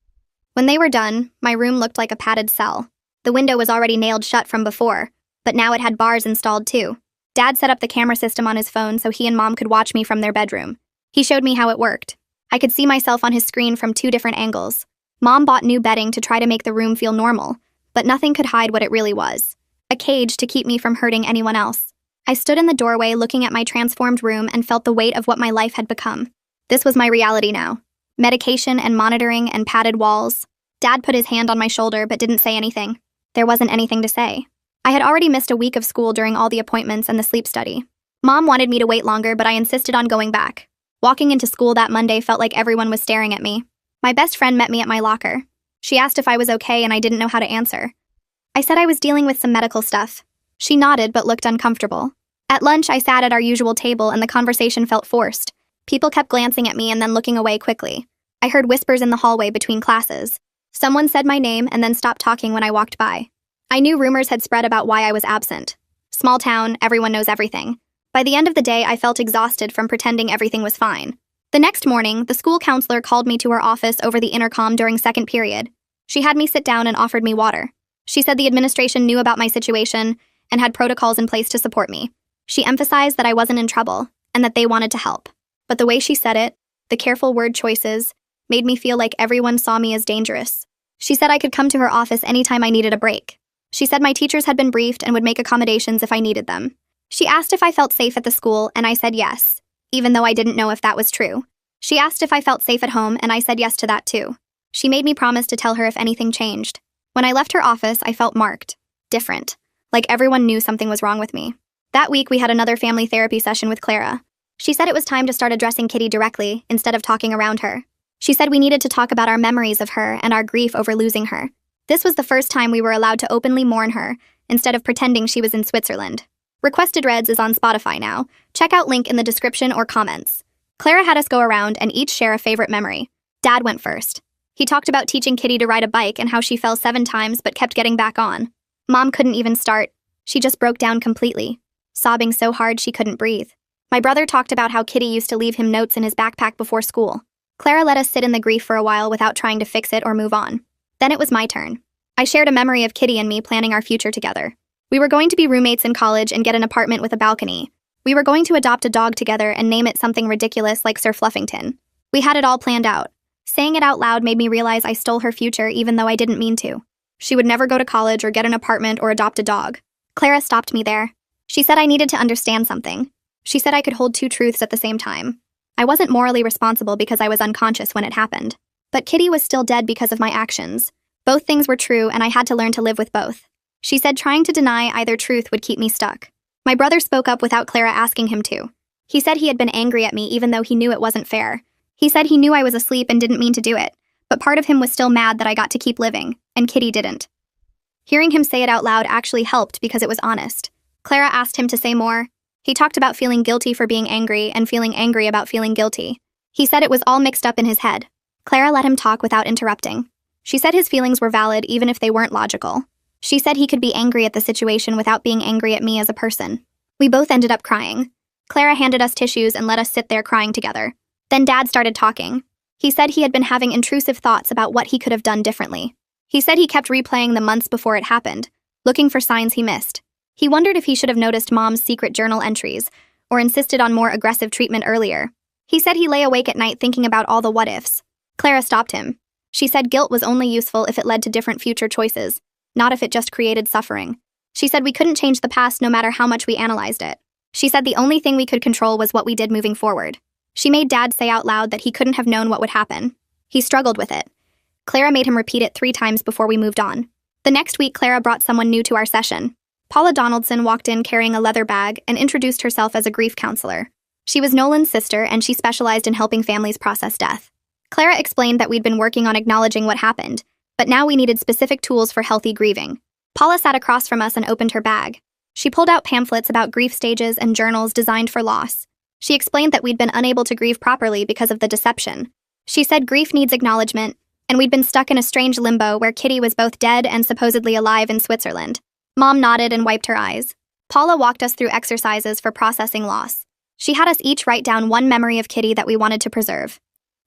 When they were done, my room looked like a padded cell. The window was already nailed shut from before, but now it had bars installed too. Dad set up the camera system on his phone so he and Mom could watch me from their bedroom. He showed me how it worked. I could see myself on his screen from 2 different angles. Mom bought new bedding to try to make the room feel normal, but nothing could hide what it really was. A cage to keep me from hurting anyone else. I stood in the doorway looking at my transformed room and felt the weight of what my life had become. This was my reality now. Medication and monitoring and padded walls. Dad put his hand on my shoulder but didn't say anything. There wasn't anything to say. I had already missed a week of school during all the appointments and the sleep study. Mom wanted me to wait longer, but I insisted on going back. Walking into school that Monday felt like everyone was staring at me. My best friend met me at my locker. She asked if I was okay and I didn't know how to answer. I said I was dealing with some medical stuff. She nodded but looked uncomfortable. At lunch, I sat at our usual table and the conversation felt forced. People kept glancing at me and then looking away quickly. I heard whispers in the hallway between classes. Someone said my name and then stopped talking when I walked by. I knew rumors had spread about why I was absent. Small town, everyone knows everything. By the end of the day, I felt exhausted from pretending everything was fine. The next morning, the school counselor called me to her office over the intercom during second period. She had me sit down and offered me water. She said the administration knew about my situation and had protocols in place to support me. She emphasized that I wasn't in trouble and that they wanted to help. But the way she said it, the careful word choices, made me feel like everyone saw me as dangerous. She said I could come to her office anytime I needed a break. She said my teachers had been briefed and would make accommodations if I needed them. She asked if I felt safe at the school, and I said yes, even though I didn't know if that was true. She asked if I felt safe at home, and I said yes to that too. She made me promise to tell her if anything changed. When I left her office, I felt marked, different, like everyone knew something was wrong with me. That week, we had another family therapy session with Clara. She said it was time to start addressing Kitty directly, instead of talking around her. She said we needed to talk about our memories of her and our grief over losing her. This was the first time we were allowed to openly mourn her, instead of pretending she was in Switzerland. Requested Reds is on Spotify now. Check out link in the description or comments. Clara had us go around and each share a favorite memory. Dad went first. He talked about teaching Kitty to ride a bike and how she fell 7 times but kept getting back on. Mom couldn't even start. She just broke down completely, sobbing so hard she couldn't breathe. My brother talked about how Kitty used to leave him notes in his backpack before school. Clara let us sit in the grief for a while without trying to fix it or move on. Then it was my turn. I shared a memory of Kitty and me planning our future together. We were going to be roommates in college and get an apartment with a balcony. We were going to adopt a dog together and name it something ridiculous like Sir Fluffington. We had it all planned out. Saying it out loud made me realize I stole her future even though I didn't mean to. She would never go to college or get an apartment or adopt a dog. Clara stopped me there. She said I needed to understand something. She said I could hold 2 truths at the same time. I wasn't morally responsible because I was unconscious when it happened. But Kitty was still dead because of my actions. Both things were true and I had to learn to live with both. She said trying to deny either truth would keep me stuck. My brother spoke up without Clara asking him to. He said he had been angry at me even though he knew it wasn't fair. He said he knew I was asleep and didn't mean to do it, but part of him was still mad that I got to keep living, and Kitty didn't. Hearing him say it out loud actually helped because it was honest. Clara asked him to say more. He talked about feeling guilty for being angry and feeling angry about feeling guilty. He said it was all mixed up in his head. Clara let him talk without interrupting. She said his feelings were valid even if they weren't logical. She said he could be angry at the situation without being angry at me as a person. We both ended up crying. Clara handed us tissues and let us sit there crying together. Then Dad started talking. He said he had been having intrusive thoughts about what he could have done differently. He said he kept replaying the months before it happened, looking for signs he missed. He wondered if he should have noticed Mom's secret journal entries, or insisted on more aggressive treatment earlier. He said he lay awake at night thinking about all the what-ifs. Clara stopped him. She said guilt was only useful if it led to different future choices, not if it just created suffering. She said we couldn't change the past no matter how much we analyzed it. She said the only thing we could control was what we did moving forward. She made Dad say out loud that he couldn't have known what would happen. He struggled with it. Clara made him repeat it 3 times before we moved on. The next week, Clara brought someone new to our session. Paula Donaldson walked in carrying a leather bag and introduced herself as a grief counselor. She was Nolan's sister, and she specialized in helping families process death. Clara explained that we'd been working on acknowledging what happened, but now we needed specific tools for healthy grieving. Paula sat across from us and opened her bag. She pulled out pamphlets about grief stages and journals designed for loss. She explained that we'd been unable to grieve properly because of the deception. She said grief needs acknowledgement, and we'd been stuck in a strange limbo where Kitty was both dead and supposedly alive in Switzerland. Mom nodded and wiped her eyes. Paula walked us through exercises for processing loss. She had us each write down one memory of Kitty that we wanted to preserve.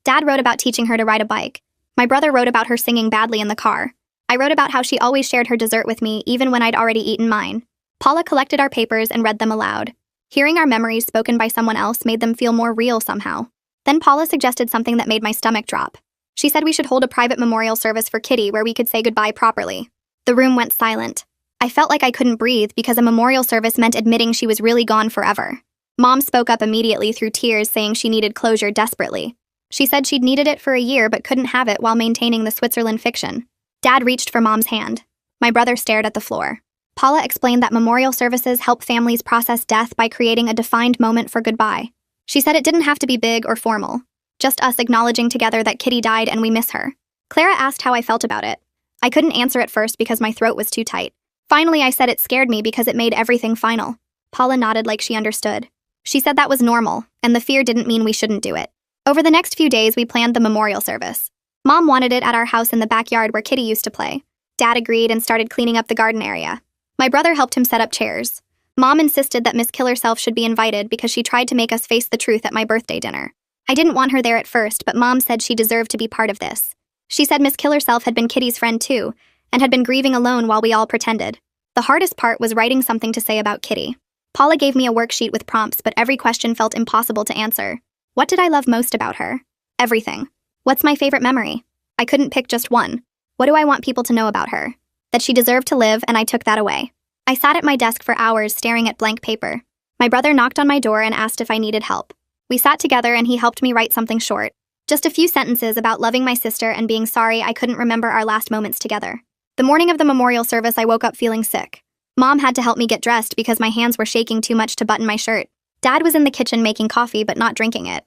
Dad wrote about teaching her to ride a bike. My brother wrote about her singing badly in the car. I wrote about how she always shared her dessert with me even when I'd already eaten mine. Paula collected our papers and read them aloud. Hearing our memories spoken by someone else made them feel more real somehow. Then Paula suggested something that made my stomach drop. She said we should hold a private memorial service for Kitty where we could say goodbye properly. The room went silent. I felt like I couldn't breathe because a memorial service meant admitting she was really gone forever. Mom spoke up immediately through tears, saying she needed closure desperately. She said she'd needed it for a year but couldn't have it while maintaining the Switzerland fiction. Dad reached for Mom's hand. My brother stared at the floor. Paula explained that memorial services help families process death by creating a defined moment for goodbye. She said it didn't have to be big or formal, just us acknowledging together that Kitty died and we miss her. Clara asked how I felt about it. I couldn't answer at first because my throat was too tight. Finally, I said it scared me because it made everything final. Paula nodded like she understood. She said that was normal, and the fear didn't mean we shouldn't do it. Over the next few days, we planned the memorial service. Mom wanted it at our house in the backyard where Kitty used to play. Dad agreed and started cleaning up the garden area. My brother helped him set up chairs. Mom insisted that Miss Killerself should be invited because she tried to make us face the truth at my birthday dinner. I didn't want her there at first, but Mom said she deserved to be part of this. She said Miss Killerself had been Kitty's friend too, and had been grieving alone while we all pretended. The hardest part was writing something to say about Kitty. Paula gave me a worksheet with prompts, but every question felt impossible to answer. What did I love most about her? Everything. What's my favorite memory? I couldn't pick just one. What do I want people to know about her? That she deserved to live, and I took that away. I sat at my desk for hours staring at blank paper. My brother knocked on my door and asked if I needed help. We sat together and he helped me write something short. Just a few sentences about loving my sister and being sorry I couldn't remember our last moments together. The morning of the memorial service, I woke up feeling sick. Mom had to help me get dressed because my hands were shaking too much to button my shirt. Dad was in the kitchen making coffee but not drinking it.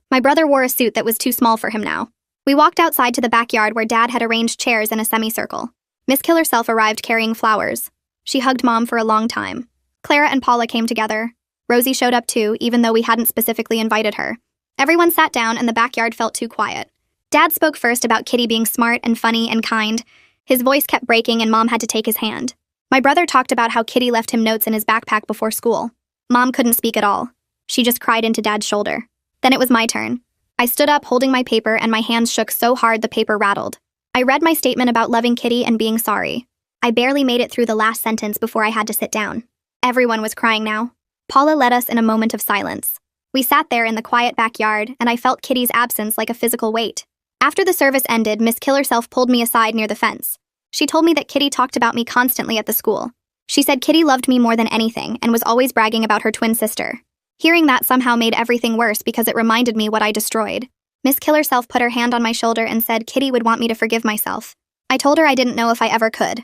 My brother wore a suit that was too small for him now. We walked outside to the backyard where Dad had arranged chairs in a semicircle. Miss Killerself arrived carrying flowers. She hugged Mom for a long time. Clara and Paula came together. Rosie showed up too, even though we hadn't specifically invited her. Everyone sat down and the backyard felt too quiet. Dad spoke first about Kitty being smart and funny and kind. His voice kept breaking and Mom had to take his hand. My brother talked about how Kitty left him notes in his backpack before school. Mom couldn't speak at all. She just cried into Dad's shoulder. Then it was my turn. I stood up holding my paper and my hands shook so hard the paper rattled. I read my statement about loving Kitty and being sorry. I barely made it through the last sentence before I had to sit down. Everyone was crying now. Paula led us in a moment of silence. We sat there in the quiet backyard, and I felt Kitty's absence like a physical weight. After the service ended, Miss Killerself pulled me aside near the fence. She told me that Kitty talked about me constantly at the school. She said Kitty loved me more than anything and was always bragging about her twin sister. Hearing that somehow made everything worse because it reminded me what I destroyed. Miss Killerself put her hand on my shoulder and said Kitty would want me to forgive myself. I told her I didn't know if I ever could.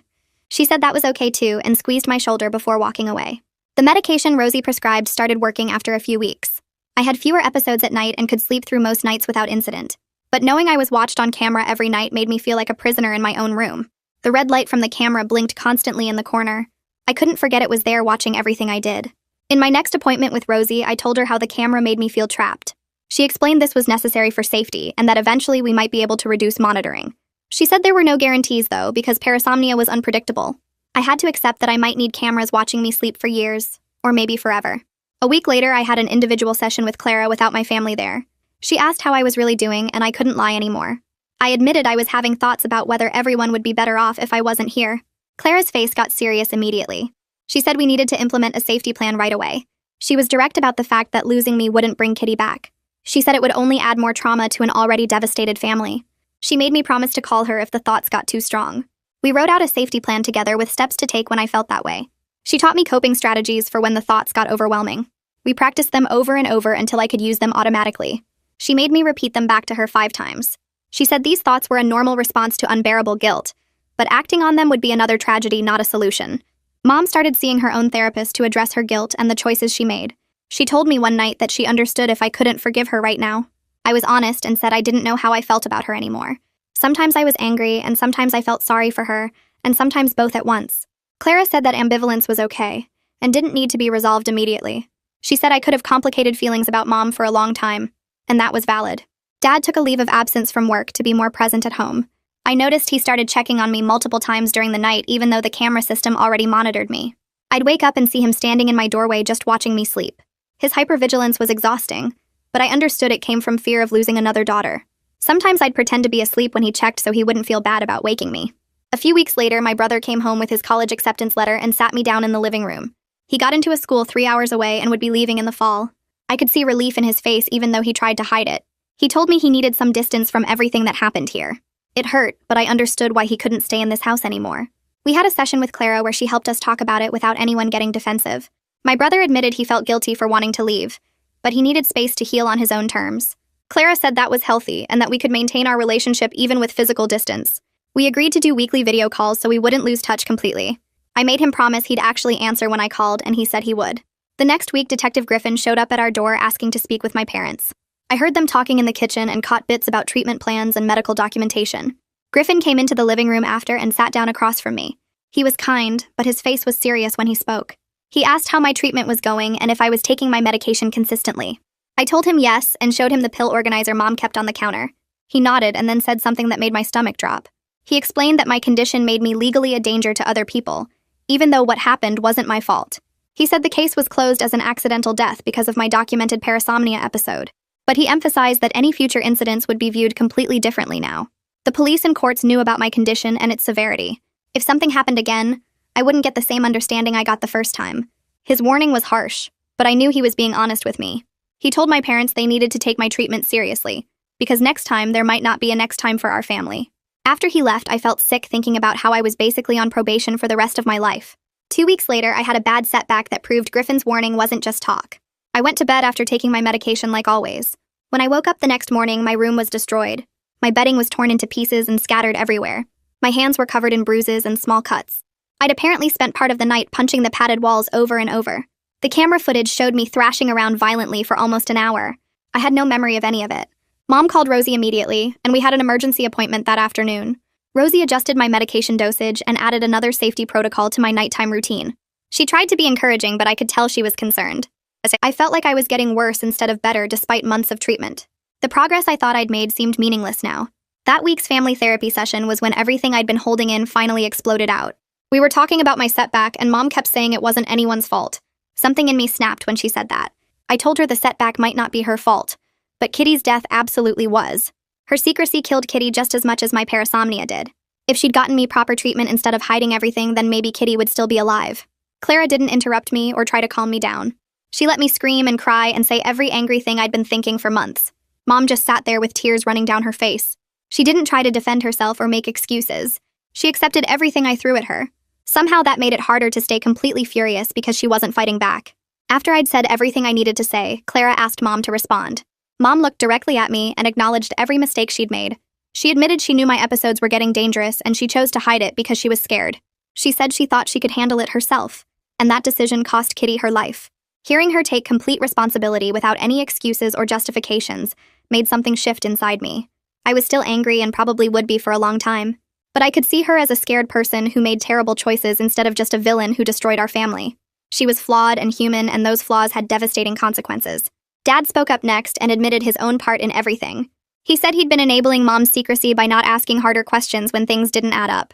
She said that was okay too and squeezed my shoulder before walking away. The medication Rosie prescribed started working after a few weeks. I had fewer episodes at night and could sleep through most nights without incident. But knowing I was watched on camera every night made me feel like a prisoner in my own room. The red light from the camera blinked constantly in the corner. I couldn't forget it was there watching everything I did. In my next appointment with Rosie, I told her how the camera made me feel trapped. She explained this was necessary for safety and that eventually we might be able to reduce monitoring. She said there were no guarantees though because parasomnia was unpredictable. I had to accept that I might need cameras watching me sleep for years, or maybe forever. A week later, I had an individual session with Clara without my family there. She asked how I was really doing and I couldn't lie anymore. I admitted I was having thoughts about whether everyone would be better off if I wasn't here. Clara's face got serious immediately. She said we needed to implement a safety plan right away. She was direct about the fact that losing me wouldn't bring Kitty back. She said it would only add more trauma to an already devastated family. She made me promise to call her if the thoughts got too strong. We wrote out a safety plan together with steps to take when I felt that way. She taught me coping strategies for when the thoughts got overwhelming. We practiced them over and over until I could use them automatically. She made me repeat them back to her 5 times. She said these thoughts were a normal response to unbearable guilt, but acting on them would be another tragedy, not a solution. Mom started seeing her own therapist to address her guilt and the choices she made. She told me one night that she understood if I couldn't forgive her right now. I was honest and said I didn't know how I felt about her anymore. Sometimes I was angry, and sometimes I felt sorry for her, and sometimes both at once. Clara said that ambivalence was okay, and didn't need to be resolved immediately. She said I could have complicated feelings about Mom for a long time, and that was valid. Dad took a leave of absence from work to be more present at home. I noticed he started checking on me multiple times during the night, even though the camera system already monitored me. I'd wake up and see him standing in my doorway just watching me sleep. His hypervigilance was exhausting, but I understood it came from fear of losing another daughter. Sometimes I'd pretend to be asleep when he checked so he wouldn't feel bad about waking me. A few weeks later, my brother came home with his college acceptance letter and sat me down in the living room. He got into a school 3 hours away and would be leaving in the fall. I could see relief in his face even though he tried to hide it. He told me he needed some distance from everything that happened here. It hurt, but I understood why he couldn't stay in this house anymore. We had a session with Clara where she helped us talk about it without anyone getting defensive. My brother admitted he felt guilty for wanting to leave, but he needed space to heal on his own terms. Clara said that was healthy and that we could maintain our relationship even with physical distance. We agreed to do weekly video calls so we wouldn't lose touch completely. I made him promise he'd actually answer when I called, and he said he would. The next week, Detective Griffin showed up at our door asking to speak with my parents. I heard them talking in the kitchen and caught bits about treatment plans and medical documentation. Griffin came into the living room after and sat down across from me. He was kind, but his face was serious when he spoke. He asked how my treatment was going and if I was taking my medication consistently. I told him yes and showed him the pill organizer Mom kept on the counter. He nodded and then said something that made my stomach drop. He explained that my condition made me legally a danger to other people, even though what happened wasn't my fault. He said the case was closed as an accidental death because of my documented parasomnia episode, but he emphasized that any future incidents would be viewed completely differently now. The police and courts knew about my condition and its severity. If something happened again, I wouldn't get the same understanding I got the first time. His warning was harsh, but I knew he was being honest with me. He told my parents they needed to take my treatment seriously, because next time there might not be a next time for our family. After he left, I felt sick thinking about how I was basically on probation for the rest of my life. 2 weeks later, I had a bad setback that proved Griffin's warning wasn't just talk. I went to bed after taking my medication like always. When I woke up the next morning, my room was destroyed. My bedding was torn into pieces and scattered everywhere. My hands were covered in bruises and small cuts. I'd apparently spent part of the night punching the padded walls over and over. The camera footage showed me thrashing around violently for almost an hour. I had no memory of any of it. Mom called Rosie immediately, and we had an emergency appointment that afternoon. Rosie adjusted my medication dosage and added another safety protocol to my nighttime routine. She tried to be encouraging, but I could tell she was concerned. I felt like I was getting worse instead of better despite months of treatment. The progress I thought I'd made seemed meaningless now. That week's family therapy session was when everything I'd been holding in finally exploded out. We were talking about my setback, and Mom kept saying it wasn't anyone's fault. Something in me snapped when she said that. I told her the setback might not be her fault, but Kitty's death absolutely was. Her secrecy killed Kitty just as much as my parasomnia did. If she'd gotten me proper treatment instead of hiding everything, then maybe Kitty would still be alive. Clara didn't interrupt me or try to calm me down. She let me scream and cry and say every angry thing I'd been thinking for months. Mom just sat there with tears running down her face. She didn't try to defend herself or make excuses. She accepted everything I threw at her. Somehow that made it harder to stay completely furious because she wasn't fighting back. After I'd said everything I needed to say, Clara asked Mom to respond. Mom looked directly at me and acknowledged every mistake she'd made. She admitted she knew my episodes were getting dangerous and she chose to hide it because she was scared. She said she thought she could handle it herself, and that decision cost Kitty her life. Hearing her take complete responsibility without any excuses or justifications made something shift inside me. I was still angry and probably would be for a long time, but I could see her as a scared person who made terrible choices instead of just a villain who destroyed our family. She was flawed and human, and those flaws had devastating consequences. Dad spoke up next and admitted his own part in everything. He said he'd been enabling Mom's secrecy by not asking harder questions when things didn't add up.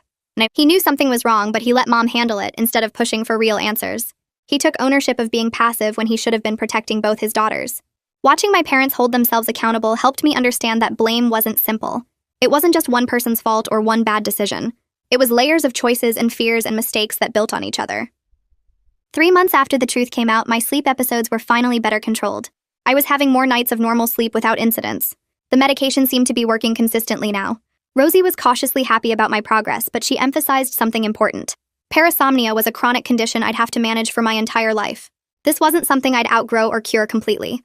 He knew something was wrong, but he let Mom handle it instead of pushing for real answers. He took ownership of being passive when he should have been protecting both his daughters. Watching my parents hold themselves accountable helped me understand that blame wasn't simple. It wasn't just one person's fault or one bad decision. It was layers of choices and fears and mistakes that built on each other. 3 months after the truth came out, my sleep episodes were finally better controlled. I was having more nights of normal sleep without incidents. The medication seemed to be working consistently now. Rosie was cautiously happy about my progress, but she emphasized something important. Parasomnia was a chronic condition I'd have to manage for my entire life. This wasn't something I'd outgrow or cure completely.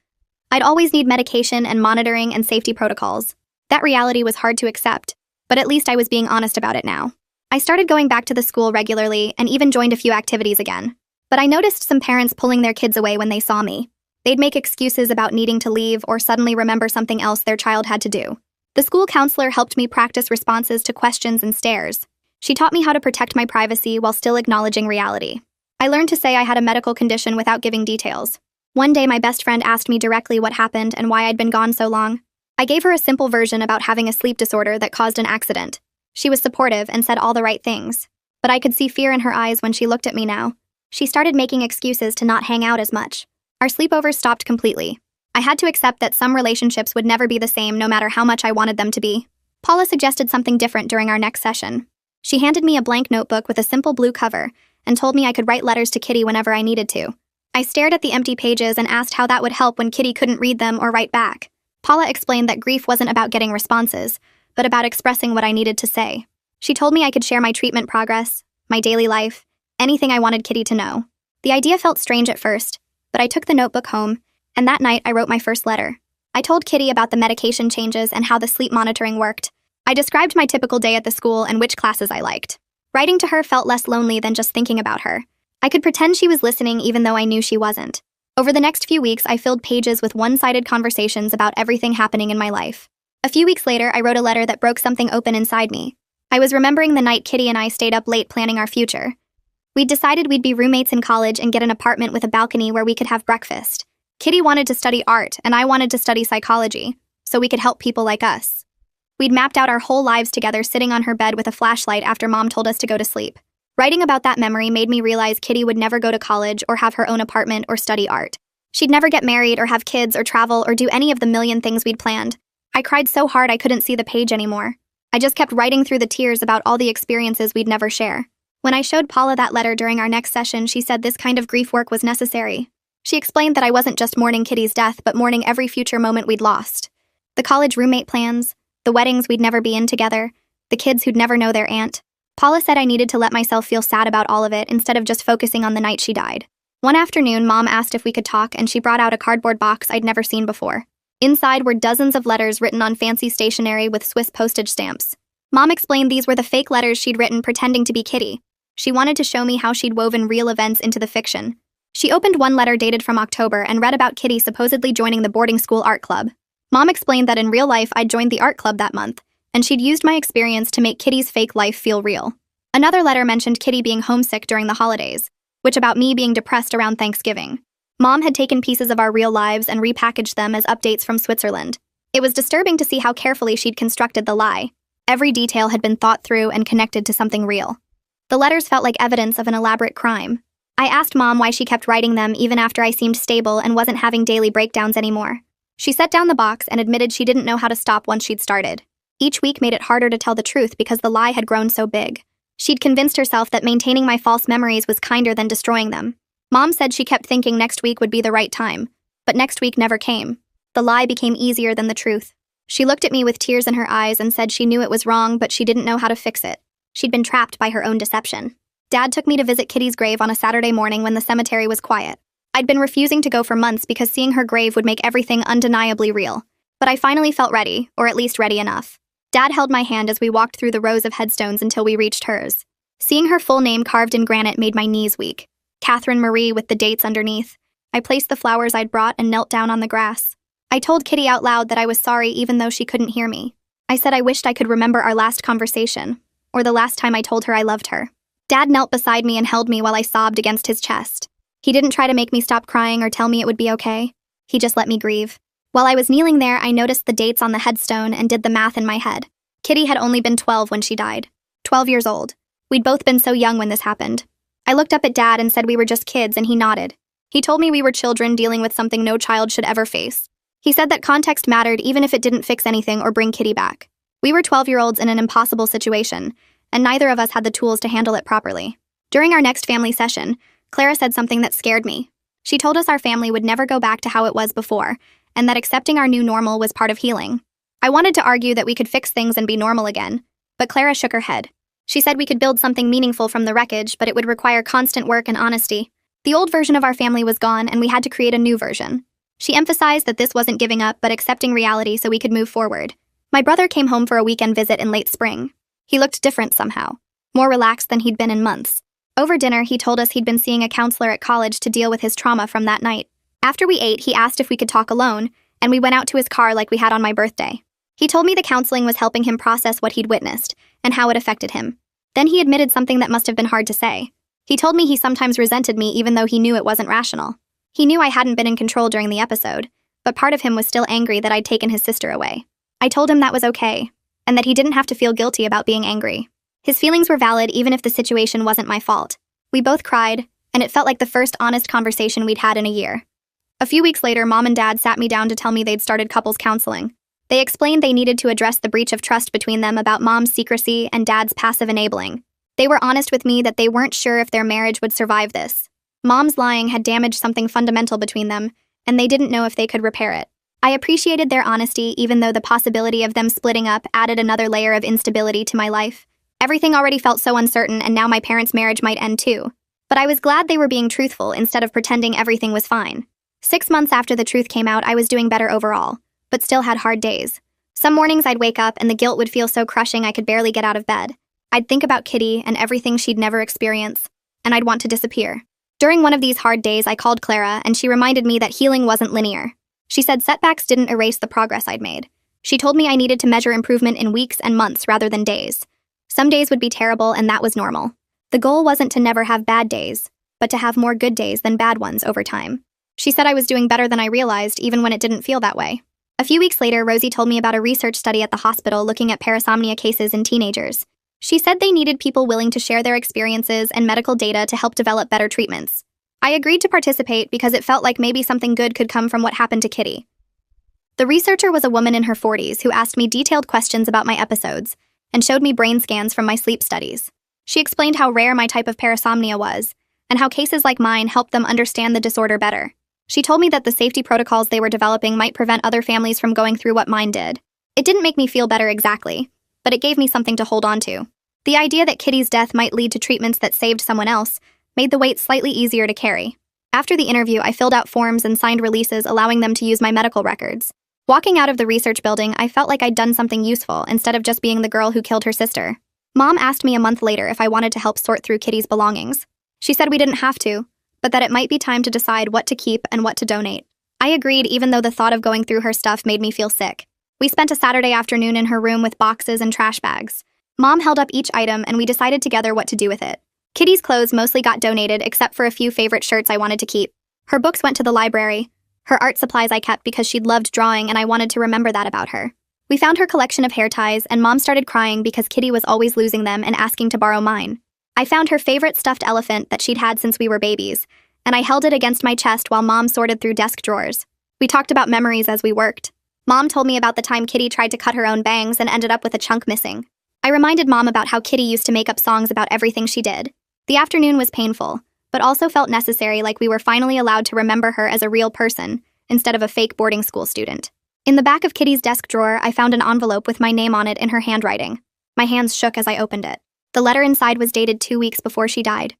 I'd always need medication and monitoring and safety protocols. That reality was hard to accept, but at least I was being honest about it now. I started going back to the school regularly and even joined a few activities again. But I noticed some parents pulling their kids away when they saw me. They'd make excuses about needing to leave or suddenly remember something else their child had to do. The school counselor helped me practice responses to questions and stares. She taught me how to protect my privacy while still acknowledging reality. I learned to say I had a medical condition without giving details. One day, my best friend asked me directly what happened and why I'd been gone so long. I gave her a simple version about having a sleep disorder that caused an accident. She was supportive and said all the right things. But I could see fear in her eyes when she looked at me now. She started making excuses to not hang out as much. Our sleepovers stopped completely. I had to accept that some relationships would never be the same no matter how much I wanted them to be. Paula suggested something different during our next session. She handed me a blank notebook with a simple blue cover and told me I could write letters to Kitty whenever I needed to. I stared at the empty pages and asked how that would help when Kitty couldn't read them or write back. Paula explained that grief wasn't about getting responses, but about expressing what I needed to say. She told me I could share my treatment progress, my daily life, anything I wanted Kitty to know. The idea felt strange at first, but I took the notebook home, and that night I wrote my first letter. I told Kitty about the medication changes and how the sleep monitoring worked. I described my typical day at the school and which classes I liked. Writing to her felt less lonely than just thinking about her. I could pretend she was listening even though I knew she wasn't. Over the next few weeks, I filled pages with one-sided conversations about everything happening in my life. A few weeks later, I wrote a letter that broke something open inside me. I was remembering the night Kitty and I stayed up late planning our future. We'd decided we'd be roommates in college and get an apartment with a balcony where we could have breakfast. Kitty wanted to study art, and I wanted to study psychology, so we could help people like us. We'd mapped out our whole lives together sitting on her bed with a flashlight after Mom told us to go to sleep. Writing about that memory made me realize Kitty would never go to college or have her own apartment or study art. She'd never get married or have kids or travel or do any of the million things we'd planned. I cried so hard I couldn't see the page anymore. I just kept writing through the tears about all the experiences we'd never share. When I showed Paula that letter during our next session, she said this kind of grief work was necessary. She explained that I wasn't just mourning Kitty's death, but mourning every future moment we'd lost. The college roommate plans, the weddings we'd never be in together, the kids who'd never know their aunt. Paula said I needed to let myself feel sad about all of it instead of just focusing on the night she died. One afternoon, Mom asked if we could talk, and she brought out a cardboard box I'd never seen before. Inside were dozens of letters written on fancy stationery with Swiss postage stamps. Mom explained these were the fake letters she'd written pretending to be Kitty. She wanted to show me how she'd woven real events into the fiction. She opened one letter dated from October and read about Kitty supposedly joining the boarding school art club. Mom explained that in real life I'd joined the art club that month, and she'd used my experience to make Kitty's fake life feel real. Another letter mentioned Kitty being homesick during the holidays, which about me being depressed around Thanksgiving. Mom had taken pieces of our real lives and repackaged them as updates from Switzerland. It was disturbing to see how carefully she'd constructed the lie. Every detail had been thought through and connected to something real. The letters felt like evidence of an elaborate crime. I asked Mom why she kept writing them even after I seemed stable and wasn't having daily breakdowns anymore. She set down the box and admitted she didn't know how to stop once she'd started. Each week made it harder to tell the truth because the lie had grown so big. She'd convinced herself that maintaining my false memories was kinder than destroying them. Mom said she kept thinking next week would be the right time, but next week never came. The lie became easier than the truth. She looked at me with tears in her eyes and said she knew it was wrong, but she didn't know how to fix it. She'd been trapped by her own deception. Dad took me to visit Kitty's grave on a Saturday morning when the cemetery was quiet. I'd been refusing to go for months because seeing her grave would make everything undeniably real. But I finally felt ready, or at least ready enough. Dad held my hand as we walked through the rows of headstones until we reached hers. Seeing her full name carved in granite made my knees weak. Catherine Marie with the dates underneath. I placed the flowers I'd brought and knelt down on the grass. I told Kitty out loud that I was sorry even though she couldn't hear me. I said I wished I could remember our last conversation, or the last time I told her I loved her. Dad knelt beside me and held me while I sobbed against his chest. He didn't try to make me stop crying or tell me it would be okay. He just let me grieve. While I was kneeling there, I noticed the dates on the headstone and did the math in my head. Kitty had only been 12 when she died. 12 years old. We'd both been so young when this happened. I looked up at Dad and said we were just kids, and he nodded. He told me we were children dealing with something no child should ever face. He said that context mattered even if it didn't fix anything or bring Kitty back. We were 12-year-olds in an impossible situation, and neither of us had the tools to handle it properly. During our next family session, Clara said something that scared me. She told us our family would never go back to how it was before, and that accepting our new normal was part of healing. I wanted to argue that we could fix things and be normal again, but Clara shook her head. She said we could build something meaningful from the wreckage, but it would require constant work and honesty. The old version of our family was gone, and we had to create a new version. She emphasized that this wasn't giving up, but accepting reality so we could move forward. My brother came home for a weekend visit in late spring. He looked different somehow, more relaxed than he'd been in months. Over dinner, he told us he'd been seeing a counselor at college to deal with his trauma from that night. After we ate, he asked if we could talk alone, and we went out to his car like we had on my birthday. He told me the counseling was helping him process what he'd witnessed and how it affected him. Then he admitted something that must have been hard to say. He told me he sometimes resented me even though he knew it wasn't rational. He knew I hadn't been in control during the episode, but part of him was still angry that I'd taken his sister away. I told him that was okay, and that he didn't have to feel guilty about being angry. His feelings were valid even if the situation wasn't my fault. We both cried, and it felt like the first honest conversation we'd had in a year. A few weeks later, Mom and Dad sat me down to tell me they'd started couples counseling. They explained they needed to address the breach of trust between them about Mom's secrecy and Dad's passive enabling. They were honest with me that they weren't sure if their marriage would survive this. Mom's lying had damaged something fundamental between them, and they didn't know if they could repair it. I appreciated their honesty, even though the possibility of them splitting up added another layer of instability to my life. Everything already felt so uncertain, and now my parents' marriage might end too. But I was glad they were being truthful instead of pretending everything was fine. 6 months after the truth came out, I was doing better overall, but still had hard days. Some mornings I'd wake up and the guilt would feel so crushing I could barely get out of bed. I'd think about Kitty and everything she'd never experienced, and I'd want to disappear. During one of these hard days, I called Clara, and she reminded me that healing wasn't linear. She said setbacks didn't erase the progress I'd made. She told me I needed to measure improvement in weeks and months rather than days. Some days would be terrible, and that was normal. The goal wasn't to never have bad days, but to have more good days than bad ones over time. She said I was doing better than I realized, even when it didn't feel that way. A few weeks later, Rosie told me about a research study at the hospital looking at parasomnia cases in teenagers. She said they needed people willing to share their experiences and medical data to help develop better treatments. I agreed to participate because it felt like maybe something good could come from what happened to Kitty. The researcher was a woman in her 40s who asked me detailed questions about my episodes and showed me brain scans from my sleep studies. She explained how rare my type of parasomnia was and how cases like mine helped them understand the disorder better. She told me that the safety protocols they were developing might prevent other families from going through what mine did. It didn't make me feel better exactly, but it gave me something to hold on to. The idea that Kitty's death might lead to treatments that saved someone else made the weight slightly easier to carry. After the interview, I filled out forms and signed releases allowing them to use my medical records. Walking out of the research building, I felt like I'd done something useful instead of just being the girl who killed her sister. Mom asked me a month later if I wanted to help sort through Kitty's belongings. She said we didn't have to, but that it might be time to decide what to keep and what to donate. I agreed, even though the thought of going through her stuff made me feel sick. We spent a Saturday afternoon in her room with boxes and trash bags. Mom held up each item and we decided together what to do with it. Kitty's clothes mostly got donated except for a few favorite shirts I wanted to keep. Her books went to the library. Her art supplies I kept because she'd loved drawing and I wanted to remember that about her. We found her collection of hair ties and Mom started crying because Kitty was always losing them and asking to borrow mine. I found her favorite stuffed elephant that she'd had since we were babies, and I held it against my chest while Mom sorted through desk drawers. We talked about memories as we worked. Mom told me about the time Kitty tried to cut her own bangs and ended up with a chunk missing. I reminded Mom about how Kitty used to make up songs about everything she did. The afternoon was painful, but also felt necessary, like we were finally allowed to remember her as a real person, instead of a fake boarding school student. In the back of Kitty's desk drawer, I found an envelope with my name on it in her handwriting. My hands shook as I opened it. The letter inside was dated 2 weeks before she died.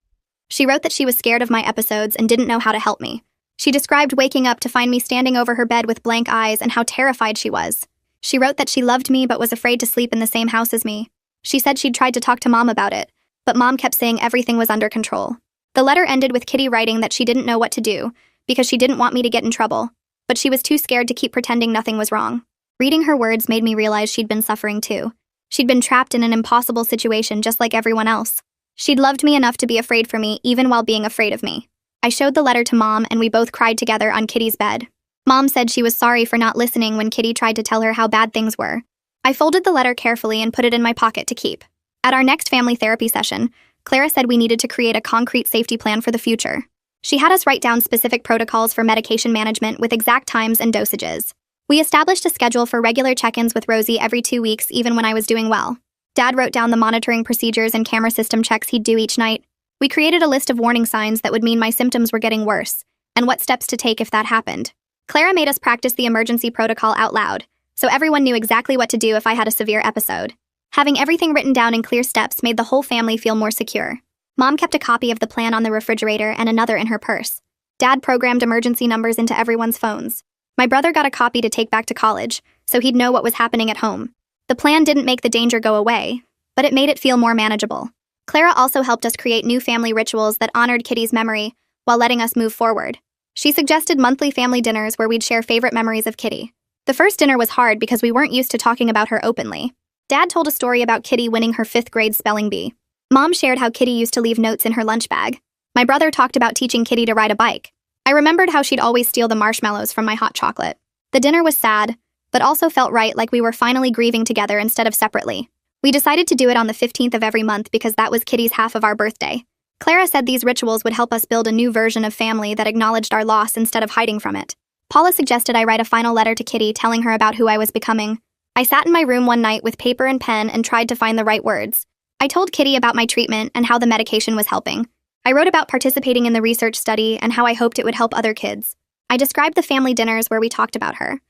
She wrote that she was scared of my episodes and didn't know how to help me. She described waking up to find me standing over her bed with blank eyes and how terrified she was. She wrote that she loved me but was afraid to sleep in the same house as me. She said she'd tried to talk to Mom about it, but Mom kept saying everything was under control. The letter ended with Kitty writing that she didn't know what to do because she didn't want me to get in trouble, but she was too scared to keep pretending nothing was wrong. Reading her words made me realize she'd been suffering too. She'd been trapped in an impossible situation just like everyone else. She'd loved me enough to be afraid for me even while being afraid of me. I showed the letter to Mom and we both cried together on Kitty's bed. Mom said she was sorry for not listening when Kitty tried to tell her how bad things were. I folded the letter carefully and put it in my pocket to keep. At our next family therapy session, Clara said we needed to create a concrete safety plan for the future. She had us write down specific protocols for medication management with exact times and dosages. We established a schedule for regular check-ins with Rosie every 2 weeks, even when I was doing well. Dad wrote down the monitoring procedures and camera system checks he'd do each night. We created a list of warning signs that would mean my symptoms were getting worse, and what steps to take if that happened. Clara made us practice the emergency protocol out loud, so everyone knew exactly what to do if I had a severe episode. Having everything written down in clear steps made the whole family feel more secure. Mom kept a copy of the plan on the refrigerator and another in her purse. Dad programmed emergency numbers into everyone's phones. My brother got a copy to take back to college, so he'd know what was happening at home. The plan didn't make the danger go away, but it made it feel more manageable. Clara also helped us create new family rituals that honored Kitty's memory while letting us move forward. She suggested monthly family dinners where we'd share favorite memories of Kitty. The first dinner was hard because we weren't used to talking about her openly. Dad told a story about Kitty winning her 5th grade spelling bee. Mom shared how Kitty used to leave notes in her lunch bag. My brother talked about teaching Kitty to ride a bike. I remembered how she'd always steal the marshmallows from my hot chocolate. The dinner was sad, but also felt right, like we were finally grieving together instead of separately. We decided to do it on the 15th of every month because that was Kitty's half of our birthday. Clara said these rituals would help us build a new version of family that acknowledged our loss instead of hiding from it. Paula suggested I write a final letter to Kitty telling her about who I was becoming. I sat in my room one night with paper and pen and tried to find the right words. I told Kitty about my treatment and how the medication was helping. I wrote about participating in the research study and how I hoped it would help other kids. I described the family dinners where we talked about her.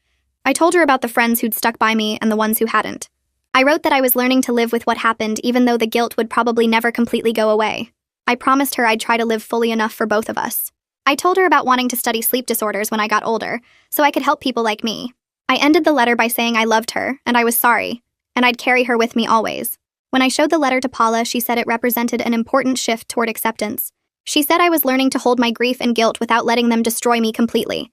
I told her about the friends who'd stuck by me and the ones who hadn't. I wrote that I was learning to live with what happened even though the guilt would probably never completely go away. I promised her I'd try to live fully enough for both of us. I told her about wanting to study sleep disorders when I got older, so I could help people like me. I ended the letter by saying I loved her, and I was sorry, and I'd carry her with me always. When I showed the letter to Paula, she said it represented an important shift toward acceptance. She said I was learning to hold my grief and guilt without letting them destroy me completely.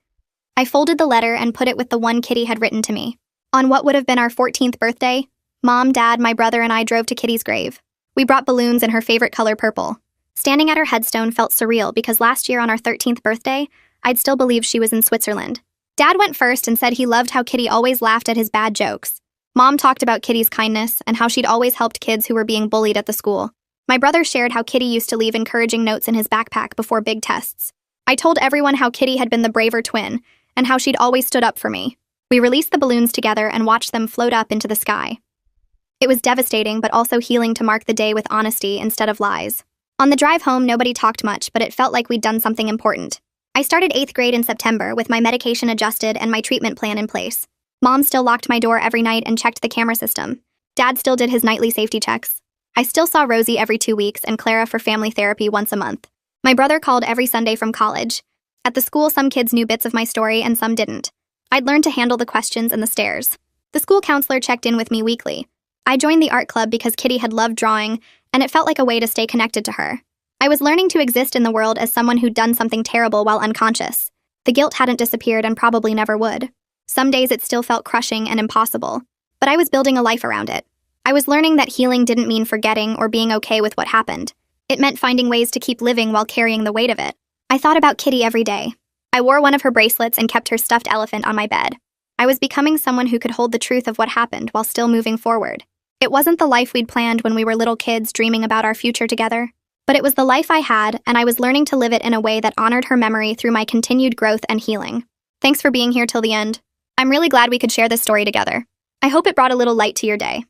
I folded the letter and put it with the one Kitty had written to me. On what would have been our 14th birthday, Mom, Dad, my brother, and I drove to Kitty's grave. We brought balloons in her favorite color, purple. Standing at her headstone felt surreal because last year on our 13th birthday, I'd still believed she was in Switzerland. Dad went first and said he loved how Kitty always laughed at his bad jokes. Mom talked about Kitty's kindness and how she'd always helped kids who were being bullied at the school. My brother shared how Kitty used to leave encouraging notes in his backpack before big tests. I told everyone how Kitty had been the braver twin and how she'd always stood up for me. We released the balloons together and watched them float up into the sky. It was devastating but also healing to mark the day with honesty instead of lies. On the drive home, nobody talked much, but it felt like we'd done something important. I started 8th grade in September with my medication adjusted and my treatment plan in place. Mom still locked my door every night and checked the camera system. Dad still did his nightly safety checks. I still saw Rosie every 2 weeks and Clara for family therapy once a month. My brother called every Sunday from college. At the school, some kids knew bits of my story and some didn't. I'd learned to handle the questions and the stares. The school counselor checked in with me weekly. I joined the art club because Kitty had loved drawing, and it felt like a way to stay connected to her. I was learning to exist in the world as someone who'd done something terrible while unconscious. The guilt hadn't disappeared and probably never would. Some days it still felt crushing and impossible, but I was building a life around it. I was learning that healing didn't mean forgetting or being okay with what happened. It meant finding ways to keep living while carrying the weight of it. I thought about Kitty every day. I wore one of her bracelets and kept her stuffed elephant on my bed. I was becoming someone who could hold the truth of what happened while still moving forward. It wasn't the life we'd planned when we were little kids dreaming about our future together, but it was the life I had, and I was learning to live it in a way that honored her memory through my continued growth and healing. Thanks for being here till the end. I'm really glad we could share this story together. I hope it brought a little light to your day.